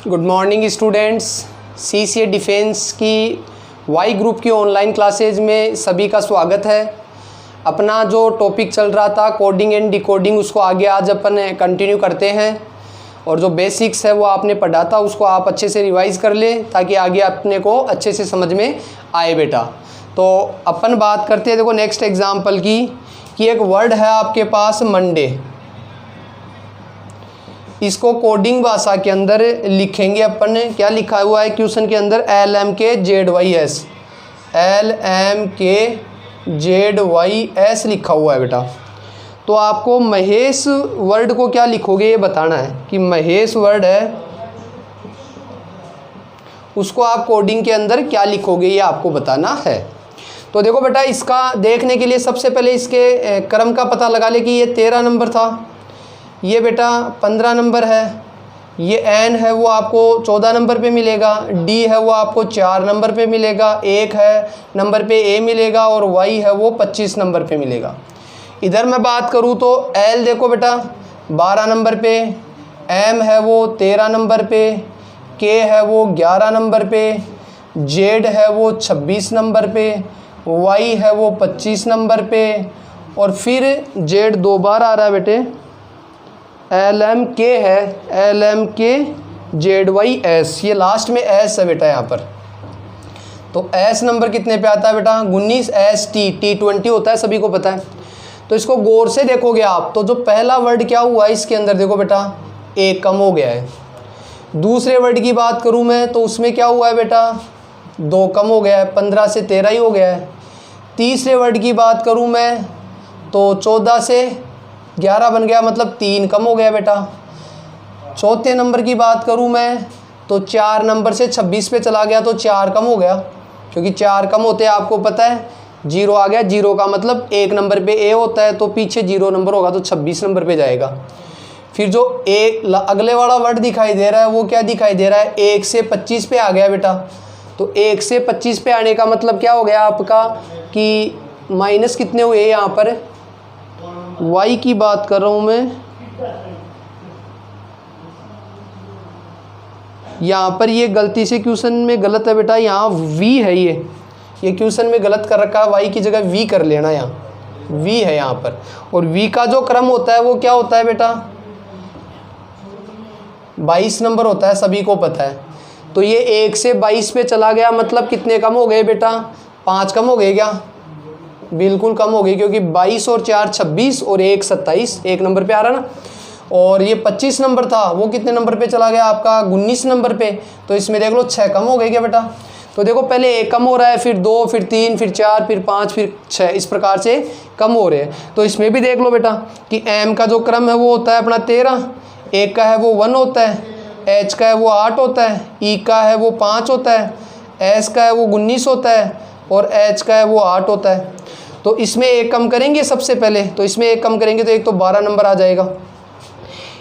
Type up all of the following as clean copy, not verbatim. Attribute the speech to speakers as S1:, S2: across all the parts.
S1: Good morning students. CCA defence की Y group की online classes में सभी का स्वागत है। अपना जो टॉपिक चल रहा था कोडिंग एंड डिकोडिंग, उसको आगे आज अपन कंटिन्यू करते हैं और जो बेसिक्स है वो आपने पढ़ा था उसको आप अच्छे से रिवाइज कर लें ताकि आगे अपने को अच्छे से समझ में आए बेटा। तो अपन बात करते हैं देखो नेक्स्ट एग्जाम्पल की कि एक वर्ड है आपके पास मंडे। इसको कोडिंग भाषा के अंदर लिखेंगे अपन ने, क्या लिखा हुआ है क्वेश्चन के अंदर, LMKZYS, LMKZYS लिखा हुआ है बेटा। तो आपको महेश वर्ड को क्या लिखोगे ये बताना है कि महेश वर्ड है उसको आप कोडिंग के अंदर क्या लिखोगे ये आपको बताना है। तो देखो बेटा, इसका देखने के लिए सबसे पहले इसके क्रम का पता लगा ले कि ये 13 नंबर था, ये बेटा 15 नंबर है, ये N है वो आपको 14 नंबर पे मिलेगा, D है वो आपको 4 नंबर पे मिलेगा, 1 है नंबर पे A मिलेगा और Y है वो 25 नंबर पे मिलेगा। इधर मैं बात करूँ तो L देखो बेटा 12 नंबर पे, M है वो 13 नंबर पे, K है वो 11 नंबर पे, Z है वो 26 नंबर पे, Y है वो 25 नंबर पे और फिर Z 2 बार आ रहा है बेटे, LMK है, LMKZYS, ये लास्ट में S है बेटा यहाँ पर। तो S नंबर कितने पे आता है बेटा 19, ST, T20 होता है सभी को पता है। तो इसको गौर से देखोगे आप तो जो पहला वर्ड क्या हुआ है इसके अंदर देखो बेटा 1 कम हो गया है। दूसरे वर्ड की बात करूँ मैं तो उसमें क्या हुआ है बेटा 2 कम हो गया है, 15 से 13 ही हो गया है। तीसरे वर्ड की बात करूँ मैं तो 14 से 11 बन गया, मतलब 3 कम हो गया बेटा। चौथे नंबर की बात करूं मैं तो 4 नंबर से 26 पे चला गया तो 4 कम हो गया, क्योंकि 4 कम होते हैं आपको पता है 0 आ गया, 0 का मतलब 1 नंबर पे A होता है तो पीछे 0 नंबर होगा तो 26 नंबर पे जाएगा। फिर जो अगले वाला वर्ड दिखाई दे रहा है वो क्या दिखाई दे रहा है 1 से 25 पे आ गया बेटा। तो 1 से 25 पे आने का मतलब क्या हो गया आपका कि माइनस कितने हुए यहाँ पर, Y की बात कर रहा हूँ मैं, यहाँ पर ये गलती से क्वेश्चन में गलत है बेटा, यहाँ V है, ये क्वेश्चन में गलत कर रखा है, Y की जगह V कर लेना, यहाँ V है यहाँ पर। और V का जो क्रम होता है वो क्या होता है बेटा 22 नंबर होता है, सभी को पता है। तो ये 1 से 22 पे चला गया, मतलब कितने कम हो गए बेटा 5 कम हो गए क्या, बिल्कुल कम हो गई, क्योंकि 22 और 4 26 और 1 27, 1 नंबर पे आ रहा ना। और ये 25 नंबर था वो कितने नंबर पे चला गया आपका 19 नंबर पे, तो इसमें देख लो 6 कम हो गए क्या बेटा। तो देखो पहले 1 कम हो रहा है, फिर 2, फिर 3, फिर 4, फिर 5, फिर 6, इस प्रकार से कम हो रहे हैं। तो इसमें भी देख लो बेटा कि M का जो क्रम है वो होता है अपना 13, 1 का है वो 1 होता है, H का है वो 8 होता है, E का है वो 5 होता है, S का है वो 19 होता है और H का है वो 8 होता है। तो इसमें 1 कम करेंगे सबसे पहले, तो इसमें 1 कम करेंगे तो एक तो 12 नंबर आ जाएगा।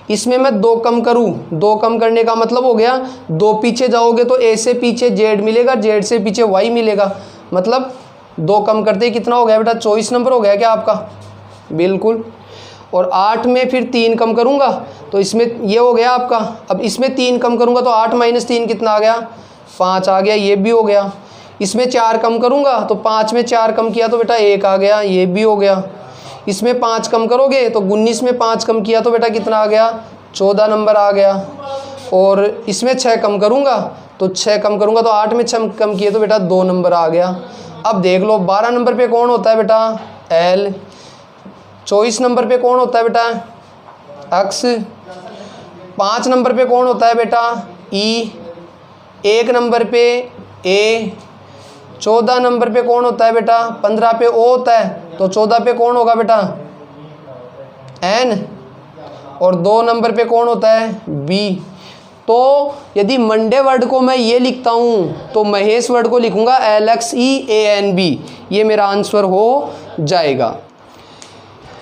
S1: इसमें मैं 2 कम करूं, 2 कम करने का मतलब हो गया 2 पीछे जाओगे तो A से पीछे Z मिलेगा, Z से पीछे Y मिलेगा, मतलब 2 कम करते ही कितना हो गया बेटा 24 नंबर हो गया क्या आपका, बिल्कुल। और 8 में फिर 3 कम करूंगा तो इसमें ये हो गया आपका, अब इसमें 3 कम करूंगा तो 8 - 3 कितना आ गया 5 आ गया, ये भी हो गया। इसमें 4 कम करूंगा तो 5 में 4 कम किया तो बेटा 1 आ गया, ये भी हो गया। इसमें 5 कम करोगे तो 19 में 5 कम किया तो बेटा कितना आ गया 14 नंबर आ गया। और इसमें 6 कम करूंगा तो 6 कम करूंगा तो 8 में 6 कम किए तो बेटा 2 नंबर आ गया। अब देख लो 12 नंबर पे कौन होता है बेटा L, 24 नंबर पे कौन होता है बेटा X, 5 नंबर पे कौन होता है बेटा E, 1 नंबर पे A, 14 नंबर पे कौन होता है बेटा 15 पे O होता है, तो 14 पे कौन होगा बेटा N, और 2 नंबर पे कौन होता है B। तो यदि मंडे वर्ड को मैं ये लिखता हूँ तो महेश वर्ड को लिखूंगा LXEANB, ये मेरा आंसर हो जाएगा।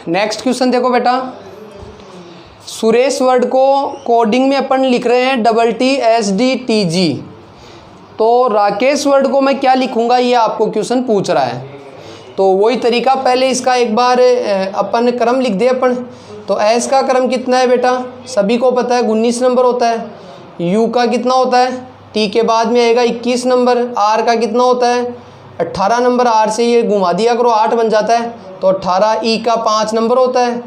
S1: नेक्स्ट क्वेश्चन देखो बेटा, सुरेश वर्ड को कोडिंग में अपन लिख रहे हैं TTSDTG, तो राकेश वर्ड को मैं क्या लिखूंगा ये आपको क्वेश्चन पूछ रहा है। तो वही तरीका, पहले इसका एक बार अपन क्रम लिख दे अपन। तो एस का क्रम कितना है बेटा, सभी को पता है 19 नंबर होता है। यू का कितना होता है, टी के बाद में आएगा 21 नंबर, आर का कितना होता है 18 नंबर, आर से ये घुमा दिया करो 8 बन जाता है तो 18, ई का 5 नंबर होता है,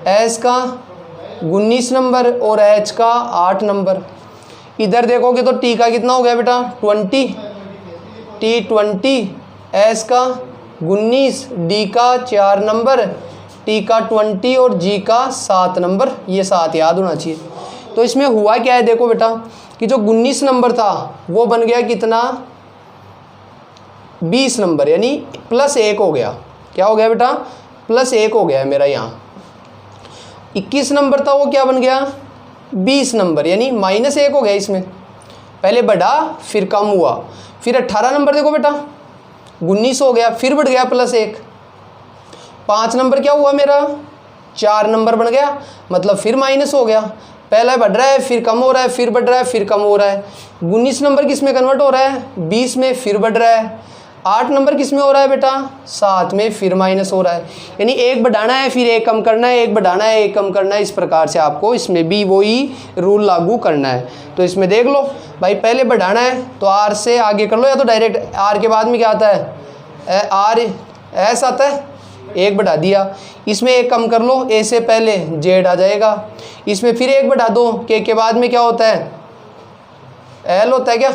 S1: एस का 19 नंबर और एच का 8 नंबर। इधर देखोगे तो टी का कितना हो गया बेटा 20, टी 20, एस का 19, डी का 4 नंबर, टी का 20 और जी का 7 नंबर। ये 7 याद होना चाहिए। तो इसमें हुआ क्या है देखो बेटा कि जो 19 नंबर था वो बन गया कितना 20 नंबर, यानी +1 हो गया। क्या हो गया बेटा +1 हो गया है मेरा यहाँ। 21 नंबर था वो क्या बन गया 20 नंबर, यानी -1 हो गया। इसमें पहले बढ़ा फिर कम हुआ। फिर 18 नंबर देखो बेटा 19 हो गया, फिर बढ़ गया +1। 5 नंबर क्या हुआ मेरा 4 नंबर बन गया, मतलब फिर माइनस हो गया। पहला बढ़ रहा है फिर कम हो रहा है, फिर बढ़ रहा है फिर कम हो रहा है। 19 नंबर किस में कन्वर्ट हो रहा है 20 में, फिर बढ़ रहा है। 8 नंबर किस में हो रहा है बेटा 7 में, फिर माइनस हो रहा है। यानी एक बढ़ाना है फिर एक कम करना है, एक बढ़ाना है एक कम करना है। इस प्रकार से आपको इसमें भी वही रूल लागू करना है। तो इसमें देख लो भाई, पहले बढ़ाना है तो आर से आगे कर लो, या तो डायरेक्ट आर के बाद में क्या आता है आर एस आता है, एक बढ़ा दिया। इसमें एक कम कर लो, ए से पहले जेड आ जाएगा। इसमें फिर एक बढ़ा दो, के बाद में क्या होता है एल होता है क्या,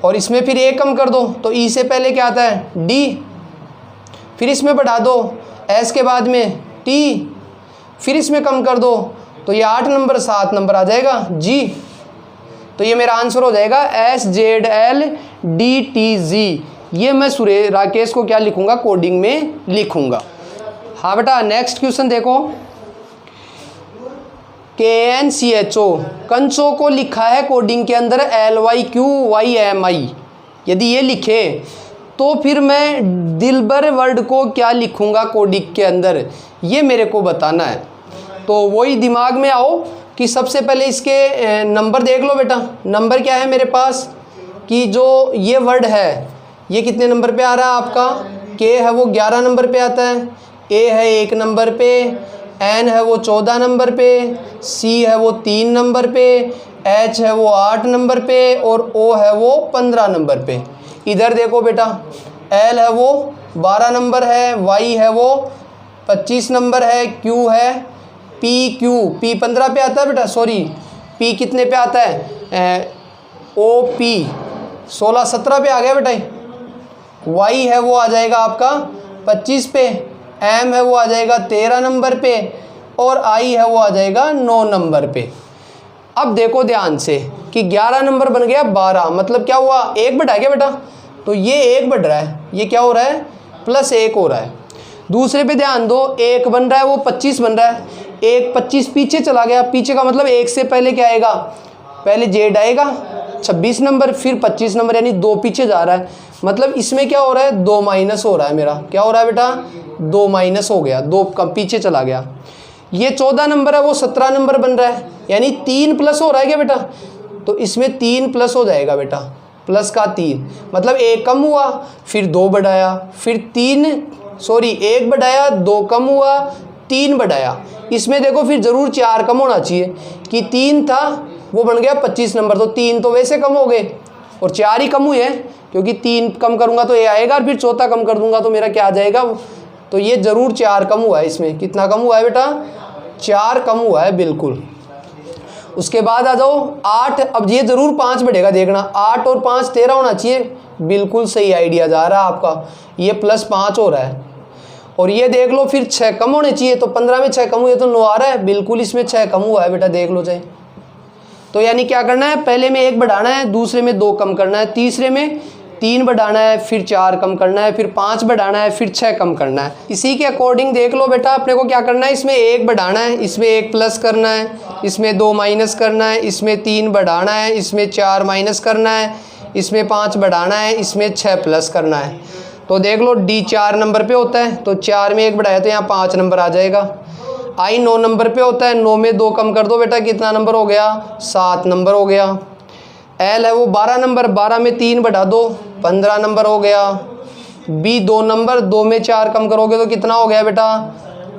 S1: और इसमें फिर एक कम कर दो तो ई से पहले क्या आता है डी। फिर इसमें बढ़ा दो एस के बाद में टी, फिर इसमें कम कर दो तो ये 8 नंबर 7 नंबर आ जाएगा जी। तो ये मेरा आंसर हो जाएगा S Z L D T G. ये मैं राकेश को क्या लिखूंगा कोडिंग में लिखूंगा। हाँ बेटा नेक्स्ट क्वेश्चन देखो, KNCHO कंचो को लिखा है कोडिंग के अंदर LYQYMI। यदि ये लिखे तो फिर मैं दिलबर वर्ड को क्या लिखूंगा कोडिंग के अंदर, ये मेरे को बताना है। तो वही दिमाग में आओ कि सबसे पहले इसके नंबर देख लो बेटा। नंबर क्या है मेरे पास कि जो ये वर्ड है ये कितने नंबर पे आ रहा है आपका, के है वो 11 नंबर पे आता है, ए है 1 नंबर पे, एन है वो 14 नंबर पे, सी है वो 3 नंबर पे, एच है वो 8 नंबर पे और ओ है वो 15 नंबर पे। इधर देखो बेटा एल है वो 12 नंबर है, वाई है वो 25 नंबर है, क्यू है पी 15 पे आता है बेटा, सॉरी पी कितने पे आता है ओ पी 16-17 पे आ गया बेटा। वाई है वो आ जाएगा आपका 25 पे, एम है वो आ जाएगा 13 नंबर पे और आई है वो आ जाएगा 9 नंबर पे। अब देखो ध्यान से कि 11 नंबर बन गया 12, मतलब क्या हुआ एक बढ़ा गया बेटा, तो ये एक बढ़ रहा है, ये क्या हो रहा है +1 हो रहा है। दूसरे पे ध्यान दो, एक बन रहा है वो 25 बन रहा है, एक 25 पीछे चला गया, पीछे का मतलब एक से पहले क्या आएगा, पहले जेड आएगा 26 नंबर फिर 25 नंबर, यानी 2 पीछे जा रहा है। मतलब इसमें क्या हो रहा है 2 माइनस हो रहा है मेरा, क्या हो रहा है बेटा 2 माइनस हो गया, 2 कम पीछे चला गया। ये 14 नंबर है वो 17 नंबर बन रहा है, यानी 3 प्लस हो रहा है क्या बेटा, तो इसमें 3 प्लस हो जाएगा बेटा, प्लस का 3 मतलब एक कम हुआ फिर 2 बढ़ाया, फिर 1 बढ़ाया 2 कम हुआ 3 बढ़ाया। इसमें देखो फिर ज़रूर 4 कम होना चाहिए कि 3 था वो बन गया 25 नंबर, तो 3 तो वैसे कम हो गए और 4 ही कम हुए हैं, क्योंकि 3 कम करूंगा तो ये आएगा और फिर चौथा कम कर दूंगा तो मेरा क्या आ जाएगा, तो ये ज़रूर 4 कम हुआ है। इसमें कितना कम हुआ है बेटा 4 कम हुआ है बिल्कुल। उसके बाद आ जाओ 8, अब ये ज़रूर 5 बढ़ेगा देखना, 8 और 5 13 होना चाहिए, बिल्कुल सही आइडिया जा रहा है आपका, ये +5 हो रहा है। और ये देख लो फिर 6 कम होने चाहिए, तो 15 में 6 कम हुए तो 9 आ रहा है, बिल्कुल इसमें 6 कम हुआ है बेटा, देख लो चाहे। तो यानी क्या करना है, पहले में 1 बढ़ाना है, दूसरे में 2 कम करना है, तीसरे में 3 बढ़ाना है, फिर 4 कम करना है, फिर 5 बढ़ाना है, फिर 6 कम करना है। इसी के अकॉर्डिंग देख लो बेटा अपने को क्या करना है, इसमें 1 बढ़ाना है, इसमें 1 प्लस करना है, इसमें 2 माइनस करना है, इसमें 3 बढ़ाना है, इसमें 4 माइनस करना है, इसमें 5 बढ़ाना है, इसमें 6 प्लस करना है। तो देख लो डी 4 नंबर पे होता है, तो 4 में 1 बढ़ाया तो यहाँ 5 नंबर आ जाएगा। आई 9 नंबर पे होता है, 9 में 2 कम कर दो बेटा, कितना नंबर हो गया 7 नंबर हो गया। एल है वो 12 नंबर, 12 में 3 बढ़ा दो 15 नंबर हो गया। बी 2 नंबर, 2 में 4 कम करोगे तो कितना हो गया बेटा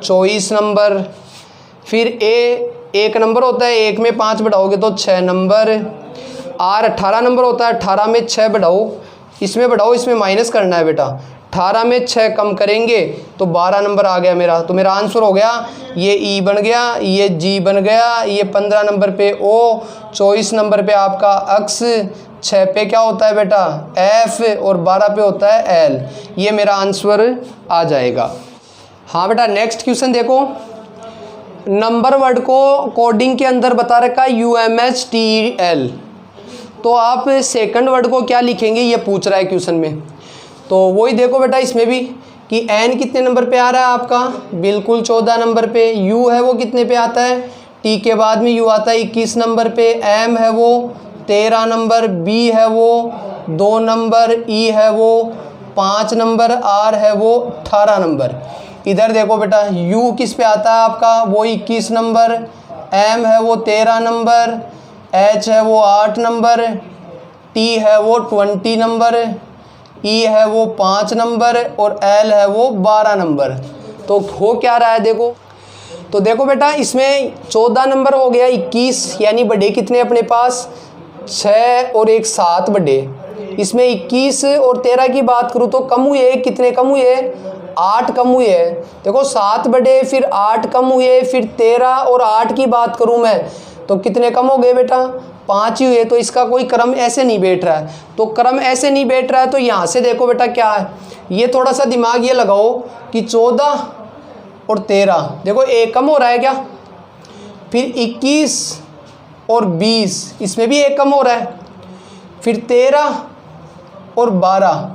S1: 24 नंबर। फिर ए 1 नंबर होता है, 1 में 5 बढ़ाओगे तो 6 नंबर। R 18 नंबर होता है, 18 में 6 बढ़ाओ, इसमें माइनस करना है बेटा। 18 में 6 कम करेंगे तो 12 नंबर आ गया मेरा। तो मेरा आंसर हो गया ये E बन गया, ये G बन गया, ये 15 नंबर पे O, 24 नंबर पे आपका X, 6 पे क्या होता है बेटा F और 12 पे होता है L। ये मेरा आंसर आ जाएगा। हाँ बेटा नेक्स्ट क्वेश्चन देखो, नंबर वर्ड को कोडिंग के अंदर बता रखा है UMHTL, तो आप सेकंड वर्ड को क्या लिखेंगे ये पूछ रहा है क्वेश्चन में। तो वही देखो बेटा इसमें भी कि N कितने नंबर पे आ रहा है आपका, बिल्कुल 14 नंबर पे। U है वो कितने पे आता है, T के बाद में U आता है 21 नंबर पे। M है वो 13 नंबर, B है वो 2 नंबर, E है वो 5 नंबर, R है वो 18 नंबर। इधर देखो बेटा U किस पे आता है आपका, वो 21 नंबर, M है वो 13 नंबर, H है वो 8 नंबर, T है वो 20 नंबर, E है वो 5 नंबर और L है वो 12 नंबर। तो हो क्या रहा है देखो, तो देखो बेटा इसमें 14 नंबर हो गया 21, यानी बड़े कितने अपने पास 6 और एक 7 बड़े। इसमें 21 और 13 की बात करूँ तो कम हुए, कितने कम हुए 8 कम हुए। देखो 7 बड़े फिर 8 कम हुए, फिर 13 और 8 की बात करूँ मैं तो कितने कम हो गए बेटा 5 ही हुए। तो इसका कोई क्रम ऐसे नहीं बैठ रहा है, तो क्रम ऐसे नहीं बैठ रहा है तो यहाँ से देखो बेटा क्या है, ये थोड़ा सा दिमाग ये लगाओ कि 14 और 13 देखो एक कम हो रहा है क्या, फिर 21 और 20 इसमें भी एक कम हो रहा है, फिर 13 और 12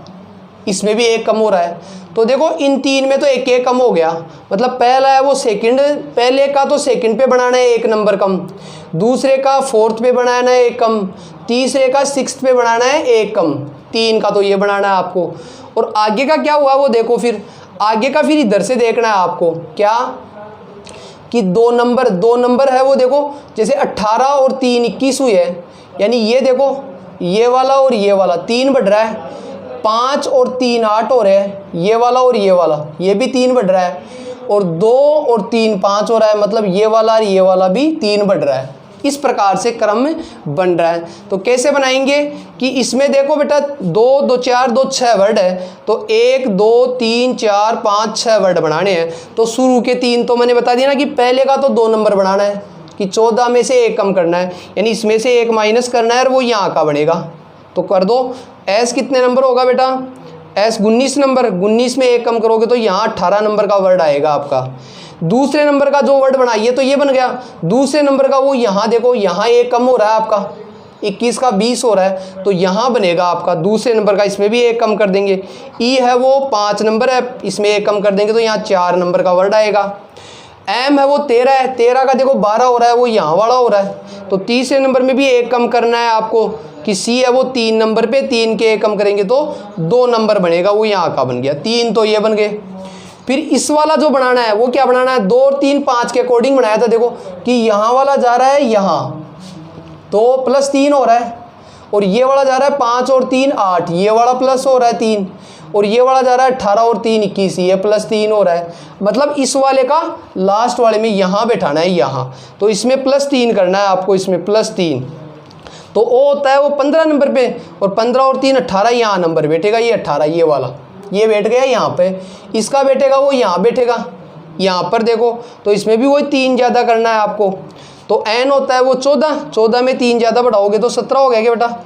S1: इसमें भी एक कम हो रहा है। तो देखो इन तीन में तो एक एक कम हो गया, मतलब पहला है वो सेकंड, पहले का तो सेकंड पे बनाना है 1 नंबर कम, दूसरे का 4th पे बनाना है 1 कम, तीसरे का 6th पे बनाना है 1 कम, 3 का तो ये बनाना है आपको। और आगे का क्या हुआ वो देखो, फिर आगे का फिर इधर से देखना है आपको क्या कि 2 नंबर है वो देखो, जैसे 18 और 3 21 हुई है, यानी ये देखो ये वाला और ये वाला 3 बढ़ रहा है, 5 और 3 8 हो रहे हैं, ये वाला और ये भी 3 बढ़ रहा है, और 2 और 3 5 हो रहा है, मतलब ये वाला और ये वाला भी 3 बढ़ रहा है। इस प्रकार से क्रम बन रहा है। तो कैसे बनाएंगे कि इसमें देखो बेटा 2 2 4 2 6 वर्ड है, तो 1 2 3 4 5 6 वर्ड बनाने हैं। तो शुरू के 3 तो मैंने बता दिया ना कि पहले का तो 2 नंबर बनाना है कि 14 में से 1 कम करना है, यानी इसमें से 1 माइनस करना है और वो यहाँ का बनेगा। तो कर दो। S कितने नंबर होगा बेटा, S 19 नंबर, 19 में 1 कम करोगे तो यहाँ 18 नंबर का वर्ड आएगा आपका। दूसरे नंबर का जो वर्ड बनाइए तो ये बन गया, दूसरे नंबर का वो यहाँ देखो, यहाँ 1 कम हो रहा है आपका, 21 का 20 हो रहा है, तो यहाँ बनेगा आपका दूसरे नंबर का, इसमें भी 1 कम कर देंगे। E है वो 5 नंबर है, इसमें 1 कम कर देंगे तो यहाँ 4 नंबर का वर्ड आएगा। M है वो 13 है, 13 का देखो 12 हो रहा है, वो यहाँ वाला हो रहा है, तो तीसरे नंबर में भी 1 कम करना है आपको कि C है वो 3 नंबर पे, 3 के 1 कम करेंगे तो 2 नंबर बनेगा, वो यहाँ का बन गया, 3 तो ये बन गए। फिर इस वाला जो बनाना है वो क्या बनाना है, 2 और 3 5 के अकॉर्डिंग बनाया था देखो कि यहाँ वाला जा रहा है यहाँ, तो +3 हो रहा है, और ये वाला जा रहा है 5 और 3 8, ये वाला प्लस हो रहा है 3, और ये वाला जा रहा है 18 और 3 21, ये +3 हो रहा है। मतलब इस वाले का लास्ट वाले में यहाँ बैठाना है यहाँ, तो इसमें +3 करना है आपको, इसमें +3, तो O होता है वो 15 नंबर पे, और 15 और 3 18, यहाँ नंबर बैठेगा ये 18, ये वाला ये बैठ गया यहाँ पे, इसका बैठेगा वो यहाँ बैठेगा यहाँ पर देखो, तो इसमें भी वही 3 ज़्यादा करना है आपको। तो N होता है वो 14, 14 में 3 ज़्यादा बढ़ाओगे तो 17 हो गया क्या बेटा,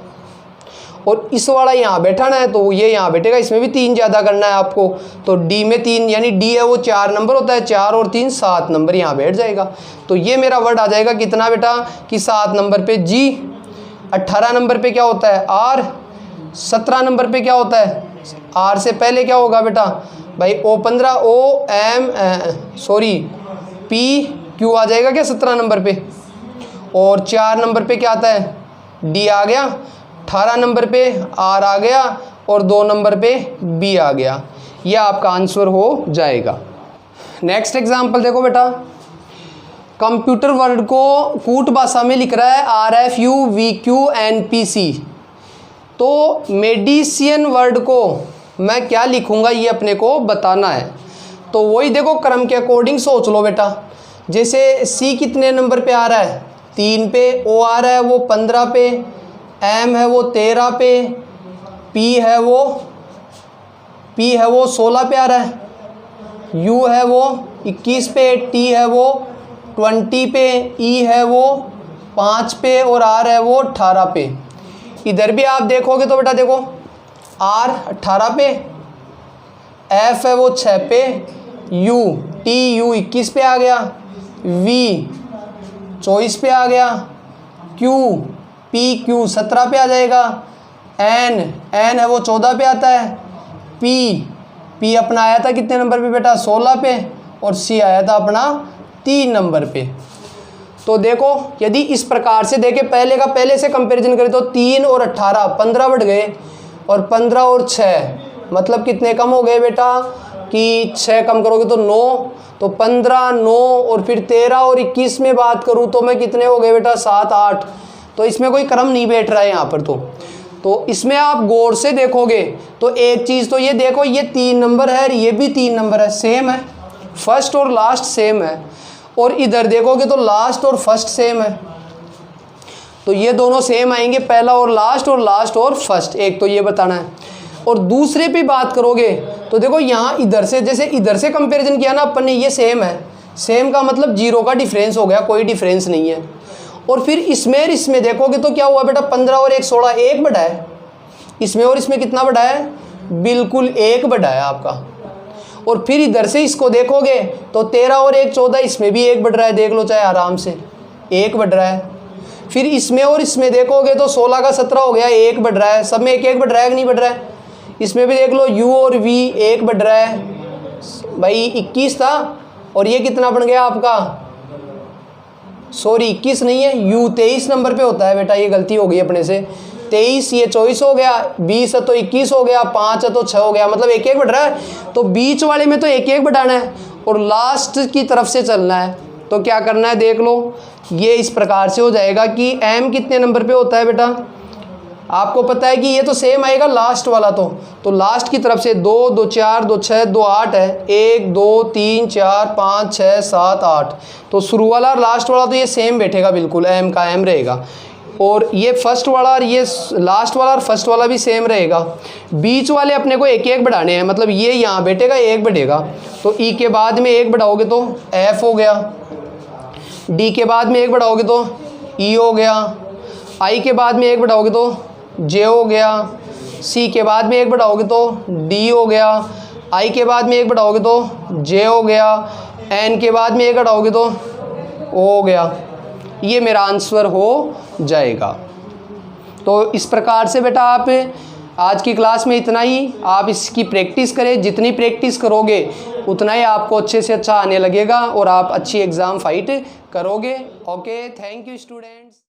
S1: और इस वाला यहाँ बैठाना है तो ये यहाँ बैठेगा, इसमें भी 3 ज़्यादा करना है आपको। तो D में 3, यानी D है वो 4 नंबर होता है, 4 और 3 7 नंबर यहाँ बैठ जाएगा। तो ये मेरा वर्ड आ जाएगा कितना बेटा कि 7 नंबर पे G, 18 नंबर पे क्या होता है R, 17 नंबर पे क्या होता है R से पहले क्या होगा बेटा भाई O15 P Q आ जाएगा क्या 17 नंबर पे, और 4 नंबर पे क्या आता है D आ गया, 18 नंबर पे R आ गया, और 2 नंबर पे B आ गया। यह आपका आंसर हो जाएगा। नेक्स्ट एग्जाम्पल देखो बेटा, कंप्यूटर वर्ड को कूट भाषा में लिख रहा है RFU VQ NPC। तो मेडिसिन वर्ड को मैं क्या लिखूंगा ये अपने को बताना है। तो वही देखो क्रम के अकॉर्डिंग सोच लो बेटा, जैसे सी कितने नंबर पे आ रहा है, 3 पे, ओ आ रहा है वो 15 पे, एम है वो 13 पे, पी है वो 16 पे आ रहा है, यू है वो 21 पे, टी है वो 20 पे, ई है वो 5 पे और आर है वो 18 पे। इधर भी आप देखोगे तो बेटा देखो आर 18 पे, एफ है वो 6 पे, यू 21 पे आ गया, वी 24 पे आ गया, क्यू 17 पे आ जाएगा, एन है वो 14 पे आता है, पी अपना आया था कितने नंबर पे बेटा, 16 पे, और सी आया था अपना 3 नंबर पे। तो देखो यदि इस प्रकार से देखें, पहले का पहले से कंपैरिजन करें तो 3 और 18 15 बढ़ गए, और 15 और 6 मतलब कितने कम हो गए बेटा कि 6 कम करोगे तो 9, तो 15 9 और फिर 13 और 21 में बात करूं तो मैं कितने हो गए बेटा 7 8। तो इसमें कोई क्रम नहीं बैठ रहा है यहाँ पर। तो इसमें आप गौर से देखोगे तो एक चीज़ तो ये देखो, ये 3 नंबर है और ये भी 3 नंबर है, सेम है, फर्स्ट और लास्ट सेम है। और इधर देखोगे तो लास्ट और फर्स्ट सेम है, तो ये दोनों सेम आएंगे, पहला और लास्ट और फर्स्ट, एक तो ये बताना है। और दूसरे पे बात करोगे तो देखो यहाँ इधर से, जैसे इधर से कंपैरिजन किया ना अपन ने, ये सेम है, सेम का मतलब 0 का डिफरेंस हो गया, कोई डिफरेंस नहीं है। और फिर इसमें देखोगे तो क्या हुआ बेटा, 15 और 1 16, 1 बढ़ा है इसमें, और इसमें कितना बढ़ा है, बिल्कुल 1 बढ़ा है आपका। और फिर इधर से इसको देखोगे तो 13 और 1 14, इसमें भी 1 बढ़ रहा है, देख लो चाहे आराम से 1 बढ़ रहा है। फिर इसमें और इसमें देखोगे तो 16 का 17 हो गया, 1 बढ़ रहा है, सब में 1 बढ़ रहा है कि नहीं बढ़ रहा है। इसमें भी देख लो u और v 1 बढ़ रहा है भाई, 21 था और ये कितना बन गया आपका, सॉरी 21 नहीं है, u 23 नंबर पे होता है बेटा, ये गलती हो गई अपने से, 23 ये 24 हो गया, 20 है तो 21 हो गया, 5 है तो 6 हो गया, मतलब 1 बढ़ रहा है। तो बीच वाले में तो 1 बढ़ाना है और लास्ट की तरफ से चलना है, तो क्या करना है देख लो, ये इस प्रकार से हो जाएगा कि m कितने नंबर पे होता है बेटा, आपको पता है कि ये तो सेम आएगा लास्ट वाला, तो लास्ट की तरफ से 2 2 4 2 6 2 8 है, 1 2 3 4 5 6 7 8, तो शुरू वाला और लास्ट वाला तो ये सेम बैठेगा, बिल्कुल m का m रहेगा। और ये फर्स्ट वाला और ये लास्ट वाला और फर्स्ट वाला भी सेम रहेगा। बीच वाले अपने को 1 बढ़ाने हैं, मतलब ये यहाँ बैठेगा 1 बढ़ेगा, तो e के बाद में 1 बढ़ाओगे तो f हो गया, d के बाद में 1 बढ़ाओगे तो e हो गया, i के बाद में 1 बढ़ाओगे तो j हो गया, c के बाद में 1 बढ़ाओगे तो d हो गया, i के बाद में 1 बढ़ाओगे तो j हो गया, n के बाद में 1 बढ़ाओगे तो o हो गया। ये मेरा आंसर हो जाएगा। तो इस प्रकार से बेटा आप आज की क्लास में इतना ही, आप इसकी प्रैक्टिस करें, जितनी प्रैक्टिस करोगे उतना ही आपको अच्छे से अच्छा आने लगेगा और आप अच्छी एग्ज़ाम फाइट करोगे। Okay, thank you students.